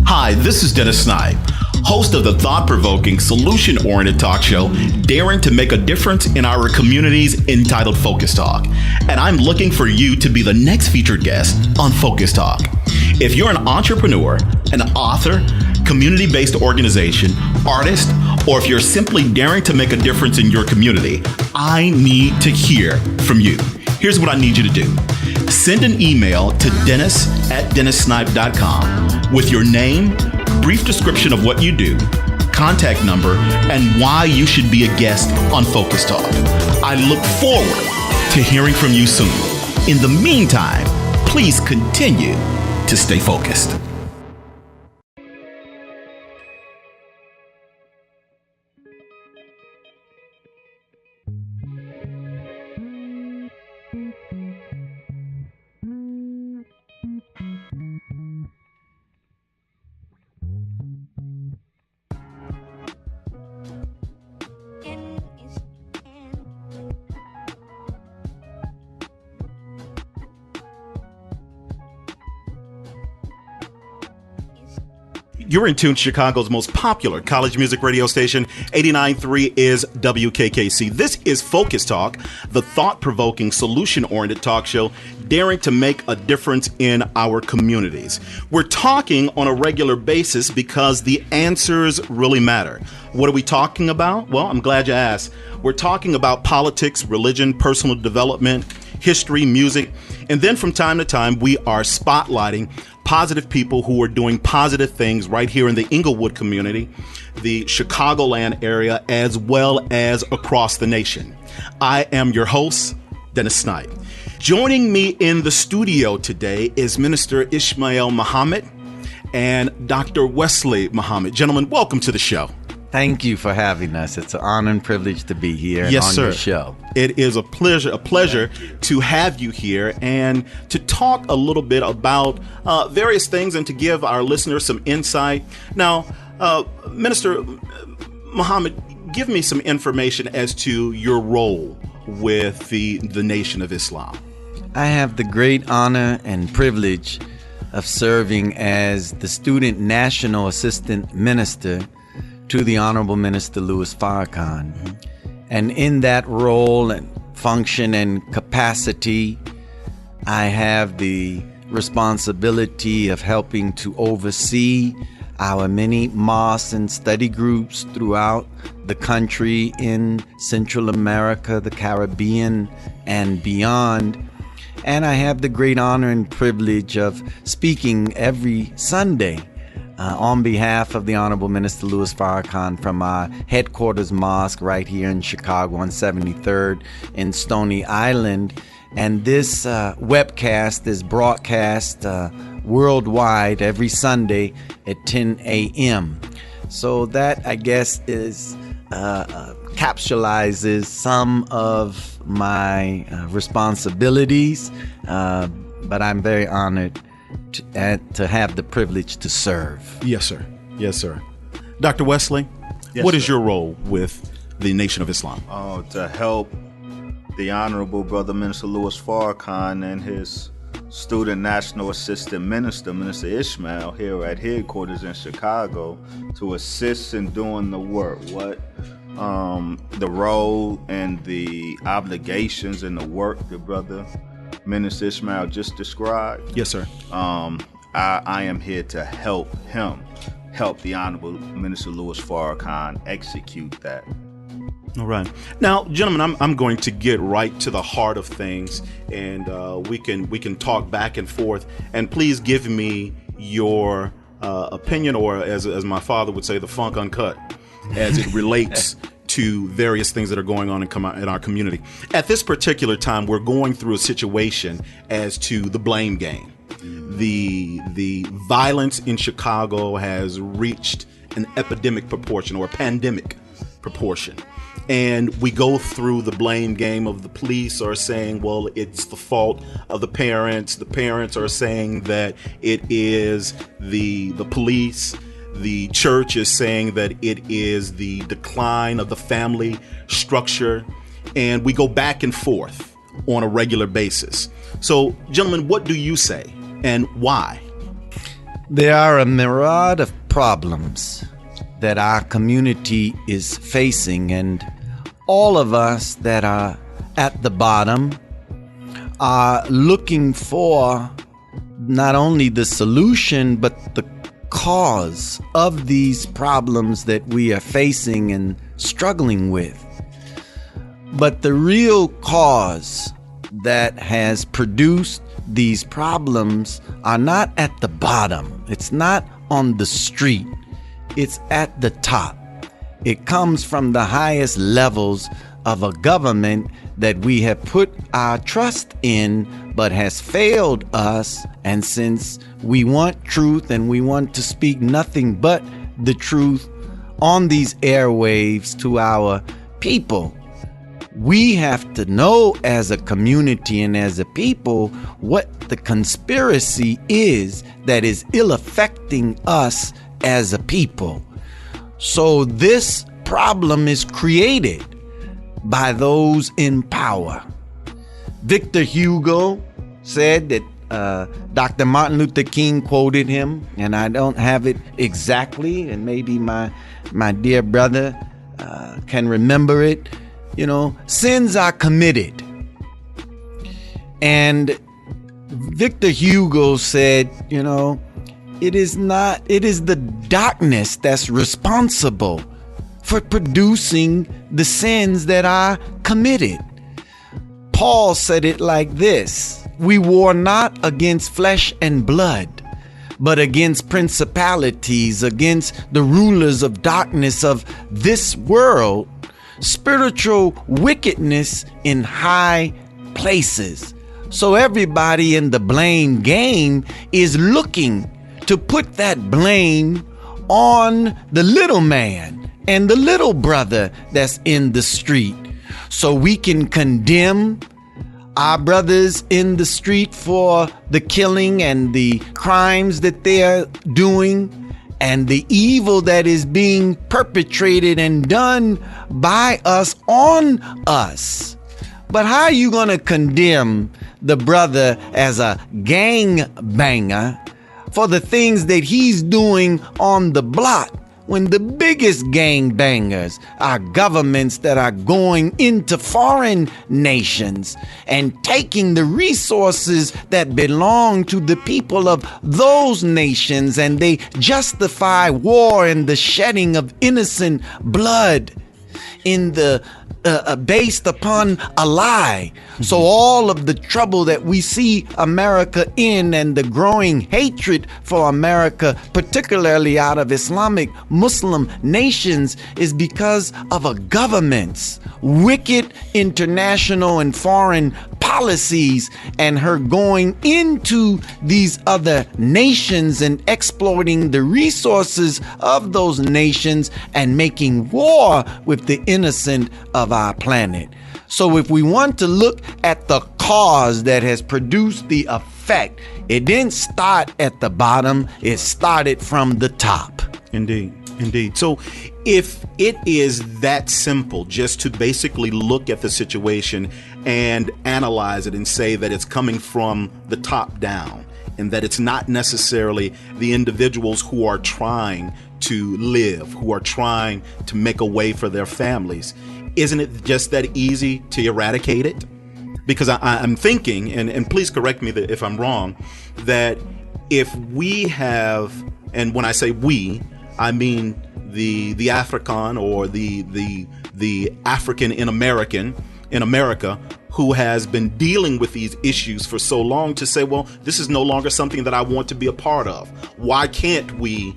Hi, this is Dennis Snipe, host of the thought-provoking, solution-oriented talk show, daring to make a difference in our communities, entitled Focus Talk. And I'm looking for you to be the next featured guest on Focus Talk. If you're an entrepreneur, an author, community-based organization, artist, or if you're simply daring to make a difference in your community, I need to hear from you. Here's what I need you to do. Send an email to dennis@dennissnipe.com with your name, brief description of what you do, contact number, and why you should be a guest on Focus Talk. I look forward to hearing from you soon. In the meantime, please continue to stay focused. You're in tune to Chicago's most popular college music radio station. 89.3 is WKKC. This is Focus Talk, the thought-provoking, solution-oriented talk show daring to make a difference in our communities. We're talking on a regular basis because the answers really matter. What are we talking about? Well, I'm glad you asked. We're talking about politics, religion, personal development, history, music, and then from time to time, we are spotlighting positive people who are doing positive things right here in the Inglewood community, the Chicagoland area, as well as across the nation. I am your host, Dennis Snipe. Joining me in the studio today is Minister Ishmael Muhammad and Dr. Wesley Muhammad. Gentlemen, welcome to the show. Thank you for having us. It's an honor and privilege to be here and on your show. It is a pleasure to have you here and to talk a little bit about various things and to give our listeners some insight. Now, Minister Muhammad, give me some information as to your role with the Nation of Islam. I have the great honor and privilege of serving as the Student National Assistant Minister to the Honorable Minister Louis Farrakhan. And in that role and function and capacity, I have the responsibility of helping to oversee our many mosques and study groups throughout the country in Central America, the Caribbean, and beyond. And I have the great honor and privilege of speaking every Sunday on behalf of the Honorable Minister Louis Farrakhan from our headquarters mosque right here in Chicago on 73rd in Stony Island. And this webcast is broadcast worldwide every Sunday at 10 a.m. So that, I guess, is capsulizes some of my responsibilities, but I'm very honored to have the privilege to serve. Yes, sir. Yes, sir. Dr. Wesley, what is your role with the Nation of Islam? To help the Honorable Brother Minister Louis Farrakhan and his Student National Assistant Minister, Minister Ishmael, here at headquarters in Chicago to assist in doing the work. What the role and the obligations and the work that Brother Minister Ishmael just described. Yes, sir. I am here to help the Honorable Minister Louis Farrakhan execute that. All right. Now, gentlemen, I'm going to get right to the heart of things, and we can talk back and forth. And please give me your opinion, or as my father would say, the funk uncut, as it relates to various things that are going on in our community. At this particular time, we're going through a situation as to the blame game. The violence in Chicago has reached an epidemic proportion, or a pandemic proportion. And we go through the blame game of the police are saying, well, it's the fault of the parents. The parents are saying that it is the police. The church is saying that it is the decline of the family structure. And we go back and forth on a regular basis. So, gentlemen, what do you say and why? There are a myriad of problems that our community is facing, and all of us that are at the bottom are looking for not only the solution, but the cause of these problems that we are facing and struggling with. But the real cause that has produced these problems are not at the bottom. It's not on the street. It's at the top. It comes from the highest levels of a government that we have put our trust in, but has failed us. And since we want truth and we want to speak nothing but the truth on these airwaves to our people, we have to know as a community and as a people what the conspiracy is that is ill affecting us as a people. So this problem is created by those in power. Victor Hugo said that Dr. Martin Luther King quoted him, and I don't have it exactly, and maybe my dear brother can remember it. You know, sins are committed. And Victor Hugo said, you know, it is the darkness that's responsible for producing the sins that are committed. Paul said it like this: we war not against flesh and blood, but against principalities, against the rulers of darkness of this world, spiritual wickedness in high places. So everybody in the blame game is looking to put that blame on the little man and the little brother that's in the street, so we can condemn our brothers in the street for the killing and the crimes that they are doing and the evil that is being perpetrated and done by us on us. But how are you going to condemn the brother as a gang banger for the things that he's doing on the block, when the biggest gang bangers are governments that are going into foreign nations and taking the resources that belong to the people of those nations, and they justify war and the shedding of innocent blood in the based upon a lie. So all of the trouble that we see America in and the growing hatred for America, particularly out of Islamic Muslim nations, is because of a government's wicked international and foreign policies, and her going into these other nations and exploiting the resources of those nations and making war with the innocent of our planet. So if we want to look at the cause that has produced the effect, it didn't start at the bottom, it started from the top. Indeed. So if it is that simple, just to basically look at the situation and analyze it and say that it's coming from the top down, and that it's not necessarily the individuals who are trying to live, who are trying to make a way for their families, isn't it just that easy to eradicate it? Because I'm thinking, and please correct me if I'm wrong, that if we have, and when I say we, I mean the African or the African in America who has been dealing with these issues for so long, to say, well, this is no longer something that I want to be a part of. Why can't we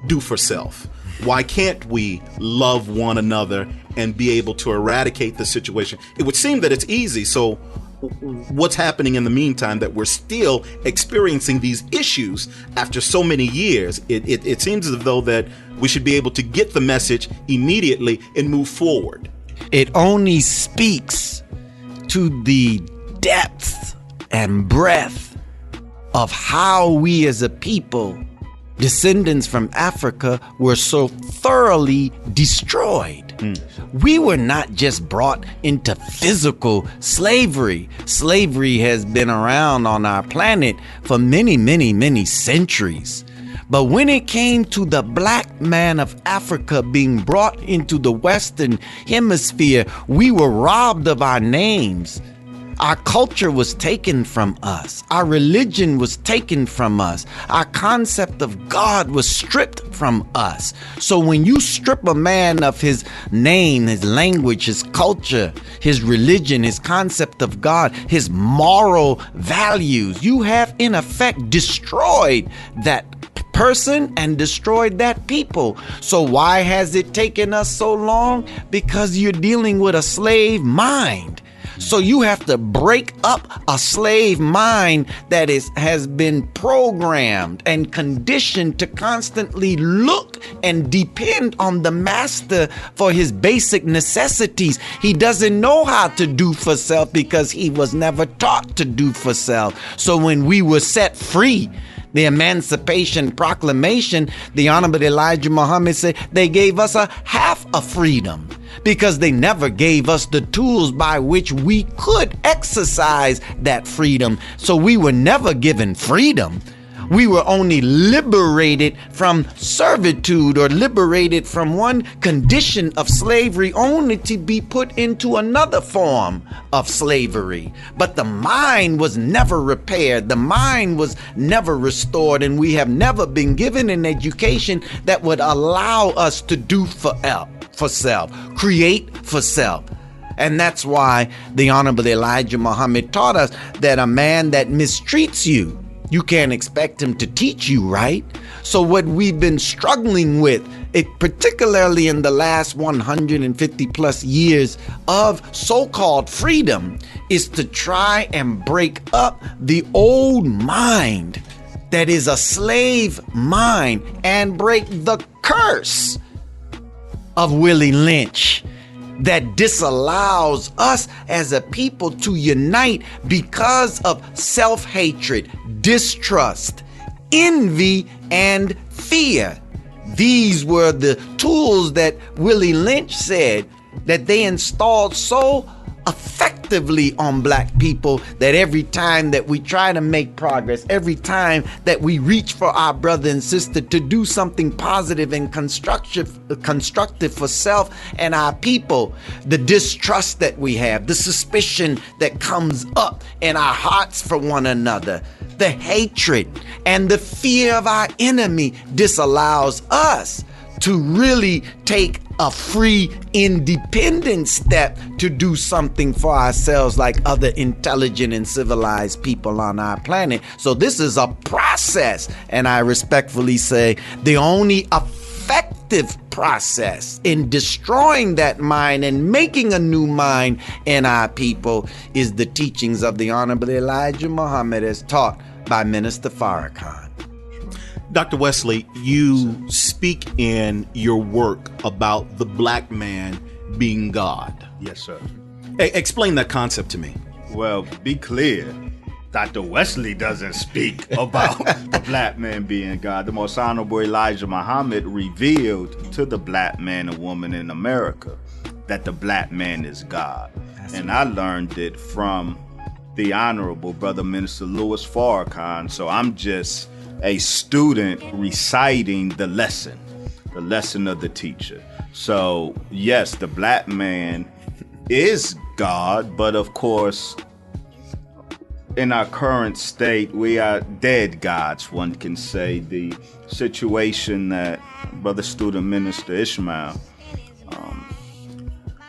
do for self? Why can't we love one another and be able to eradicate the situation? It would seem that it's easy. So what's happening in the meantime that we're still experiencing these issues after so many years? It seems as though that we should be able to get the message immediately and move forward. It only speaks to the depth and breadth of how we as a people descendants from Africa were so thoroughly destroyed. We were not just brought into physical slavery. Slavery has been around on our planet for many, many, many centuries. But when it came to the black man of Africa being brought into the Western Hemisphere, we were robbed of our names. Our culture was taken from us. Our religion was taken from us. Our concept of God was stripped from us. So when you strip a man of his name, his language, his culture, his religion, his concept of God, his moral values, you have in effect destroyed that person and destroyed that people. So why has it taken us so long? Because you're dealing with a slave mind. So you have to break up a slave mind that has been programmed and conditioned to constantly look and depend on the master for his basic necessities. He doesn't know how to do for self because he was never taught to do for self. So when we were set free, the Emancipation Proclamation, the Honorable Elijah Muhammad said they gave us a half a freedom because they never gave us the tools by which we could exercise that freedom. So we were never given freedom. We were only liberated from servitude or liberated from one condition of slavery only to be put into another form of slavery. But the mind was never repaired. The mind was never restored. And we have never been given an education that would allow us to do for self, create for self. And that's why the Honorable Elijah Muhammad taught us that a man that mistreats you, you can't expect him to teach you, right? So what we've been struggling with, particularly in the last 150 plus years of so-called freedom, is to try and break up the old mind that is a slave mind and break the curse of Willie Lynch that disallows us as a people to unite because of self-hatred, distrust, envy, and fear. These were the tools that Willie Lynch said that they installed so effectively on black people that every time that we try to make progress, every time that we reach for our brother and sister to do something positive and constructive for self and our people, the distrust that we have, the suspicion that comes up in our hearts for one another, the hatred and the fear of our enemy disallows us to really take a free, independent step to do something for ourselves like other intelligent and civilized people on our planet. So this is a process, and I respectfully say the only effective process in destroying that mind and making a new mind in our people is the teachings of the Honorable Elijah Muhammad as taught by Minister Farrakhan. Dr. Wesley, you speak in your work about the black man being God. Yes, sir. Explain that concept to me. Well, be clear. Dr. Wesley doesn't speak about the black man being God. The Most Honorable Elijah Muhammad revealed to the black man and woman in America that the black man is God. And I learned it from the Honorable Brother Minister Louis Farrakhan. So I'm just a student reciting the lesson of the teacher. So yes, the black man is God, but of course, in our current state, we are dead gods, one can say. The situation that Brother Student Minister Ishmael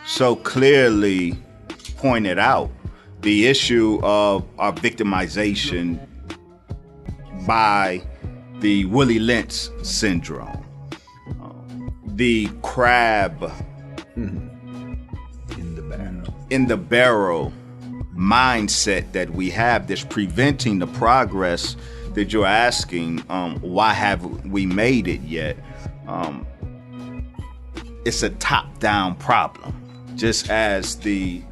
so clearly pointed out, the issue of our victimization by the Willie Lynch syndrome, the crab in the barrel mindset that we have that's preventing the progress that you're asking, why haven't we made it yet? It's a top-down problem. Just as the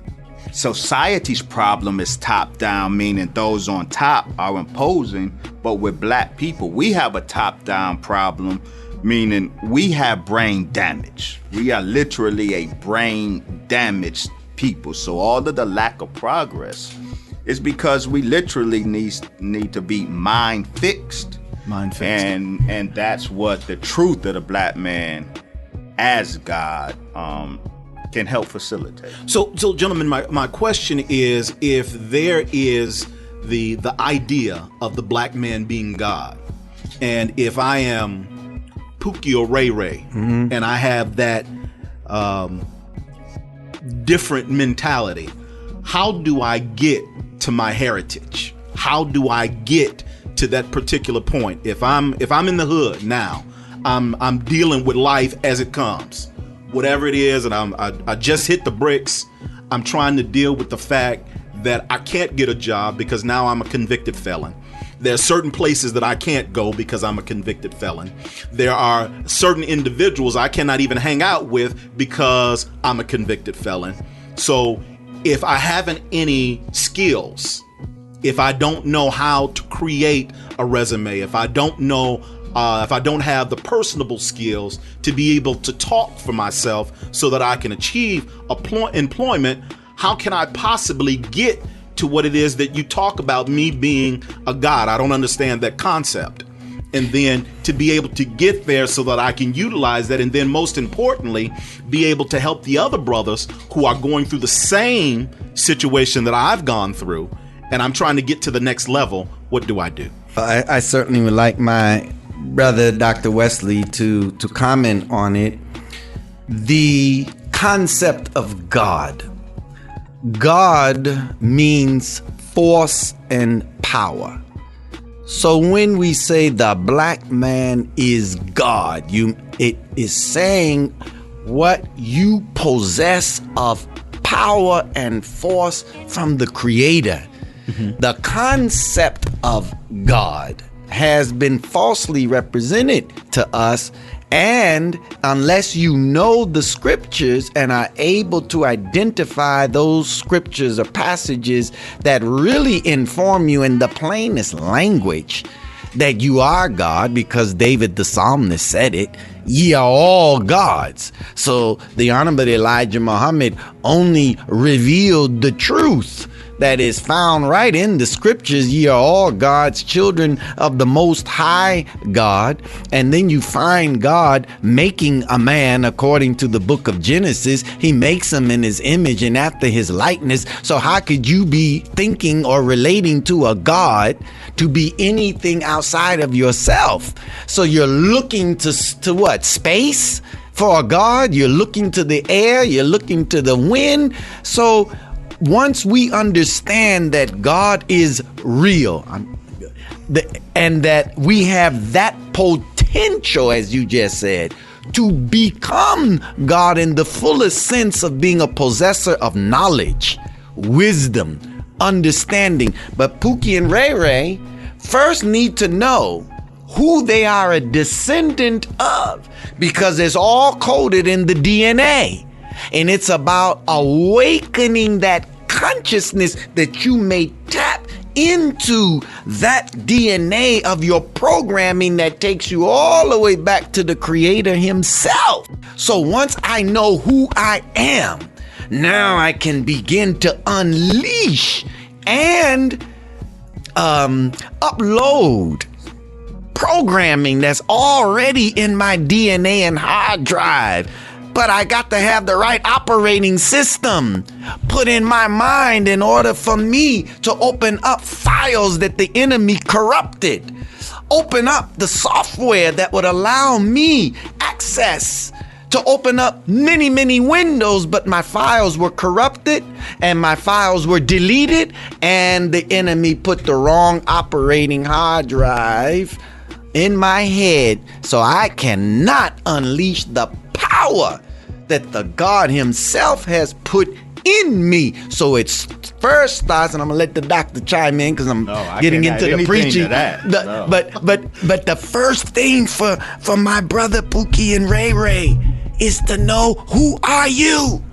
Society's problem is top down, meaning those on top are imposing. But with black people, we have a top down problem, meaning we have brain damage. We are literally a brain damaged people. So all of the lack of progress is because we literally need to be mind fixed. Mind fixed. And that's what the truth of the black man as God can help facilitate. So gentlemen, my question is, if there is the idea of the black man being God, and if I am Pookie or Ray Ray, and I have that different mentality, how do I get to my heritage? How do I get to that particular point? If I'm in the hood now, I'm dealing with life as it comes, whatever it is, and I just hit the bricks. I'm trying to deal with the fact that I can't get a job because now I'm a convicted felon. There are certain places that I can't go because I'm a convicted felon. There are certain individuals I cannot even hang out with because I'm a convicted felon. So if I haven't any skills, if I don't know how to create a resume, if I don't know, if I don't have the personable skills to be able to talk for myself so that I can achieve employment, how can I possibly get to what it is that you talk about me being a God? I don't understand that concept. And then to be able to get there so that I can utilize that, and then most importantly, be able to help the other brothers who are going through the same situation that I've gone through, and I'm trying to get to the next level. What do I do? I certainly would like my brother, Dr. Wesley, to comment on it. The concept of God. God means force and power. So when we say the black man is God, it is saying what you possess of power and force from the Creator. Mm-hmm. The concept of God has been falsely represented to us, and unless you know the scriptures and are able to identify those scriptures or passages that really inform you in the plainest language that you are God, because David the psalmist said it, ye are all gods. So the Honorable Elijah Muhammad only revealed the truth that is found right in the scriptures. Ye are all God's children of the Most High God. And then you find God making a man according to the book of Genesis. He makes him in his image and after his likeness. So how could you be thinking or relating to a God to be anything outside of yourself? So you're looking to what? Space for a God? You're looking to the air? You're looking to the wind? So once we understand that God is real and that we have that potential, as you just said, to become God in the fullest sense of being a possessor of knowledge, wisdom, understanding. But Pookie and Ray Ray first need to know who they are a descendant of, because it's all coded in the DNA. And it's about awakening that consciousness that you may tap into that DNA of your programming that takes you all the way back to the Creator himself. So once I know who I am, now I can begin to unleash and upload programming that's already in my DNA and hard drive. But I got to have the right operating system put in my mind in order for me to open up files that the enemy corrupted. Open up the software that would allow me access to open up many, many windows, but my files were corrupted and my files were deleted, and the enemy put the wrong operating hard drive in my head, so I cannot unleash the power that the God himself has put in me. So it first starts, and I'm gonna let the doctor chime in because I'm getting into the preaching. But the first thing for my brother Pookie and Ray Ray is to know, who are you?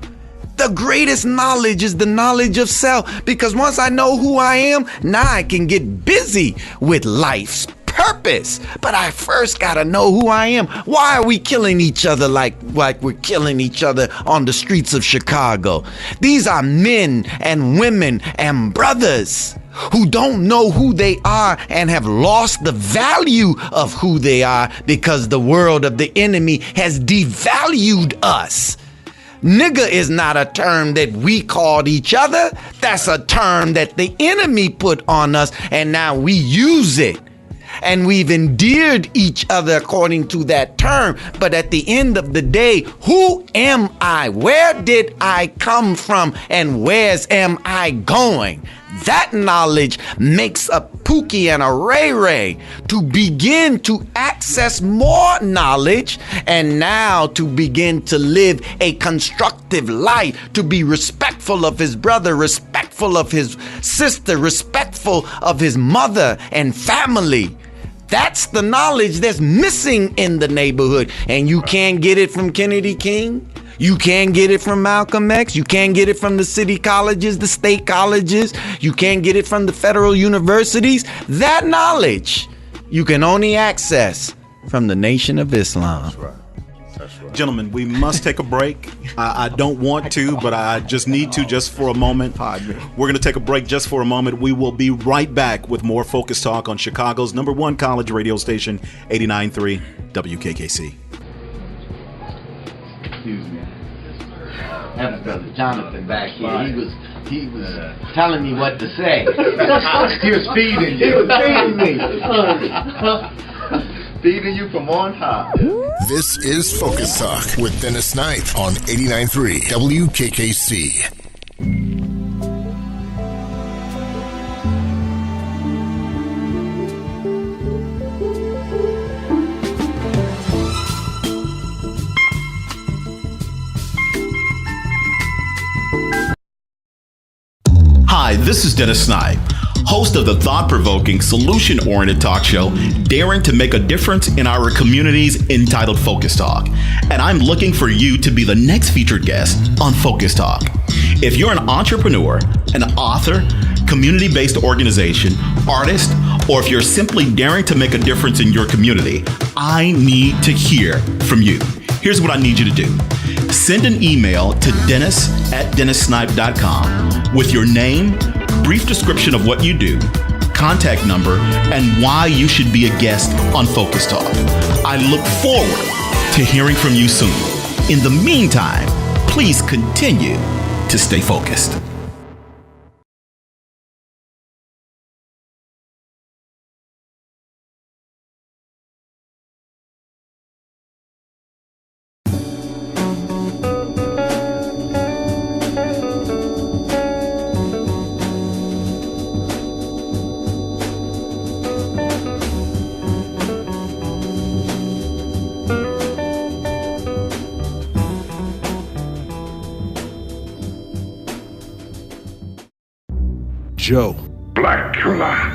The greatest knowledge is the knowledge of self, because once I know who I am, now I can get busy with life's purpose. But I first gotta know who I am. Why are we killing each other like we're killing each other on the streets of Chicago? These are men and women and brothers who don't know who they are and have lost the value of who they are because the world of the enemy has devalued us. Nigga is not a term that we called each other. That's a term that the enemy put on us, and now we use it. And we've endeared each other according to that term. But at the end of the day, who am I? Where did I come from? And where's am I going? That knowledge makes a Pookie and a Ray Ray to begin to access more knowledge, and now to begin to live a constructive life, to be respectful of his brother, respectful of his sister, respectful of his mother and family. That's the knowledge that's missing in the neighborhood. And you can't get it from Kennedy King. You can't get it from Malcolm X. You can't get it from the city colleges, the state colleges. You can't get it from the federal universities. That knowledge you can only access from the Nation of Islam. That's right. That's right. Gentlemen, we must take a break. I don't want to, but I just need to just for a moment. We're going to take a break just for a moment. We will be right back with more Focus Talk on Chicago's #1 college radio station, 89.3 WKKC. Excuse me. That brother Jonathan back here, he was telling me what to say. He was feeding you. He was feeding me. Feeding you from on high. This is Focus Talk with Dennis Snipe on 89.3 WKKC. Hi, this is Dennis Snipe, host of the thought-provoking, solution-oriented talk show, daring to make a difference in our communities, entitled Focus Talk. And I'm looking for you to be the next featured guest on Focus Talk. If you're an entrepreneur, an author, community-based organization, artist, or if you're simply daring to make a difference in your community, I need to hear from you. Here's what I need you to do. Send an email to dennis@dennissnipe.com with your name, brief description of what you do, contact number, and why you should be a guest on Focus Talk. I look forward to hearing from you soon. In the meantime, please continue to stay focused. Joe. Blackula.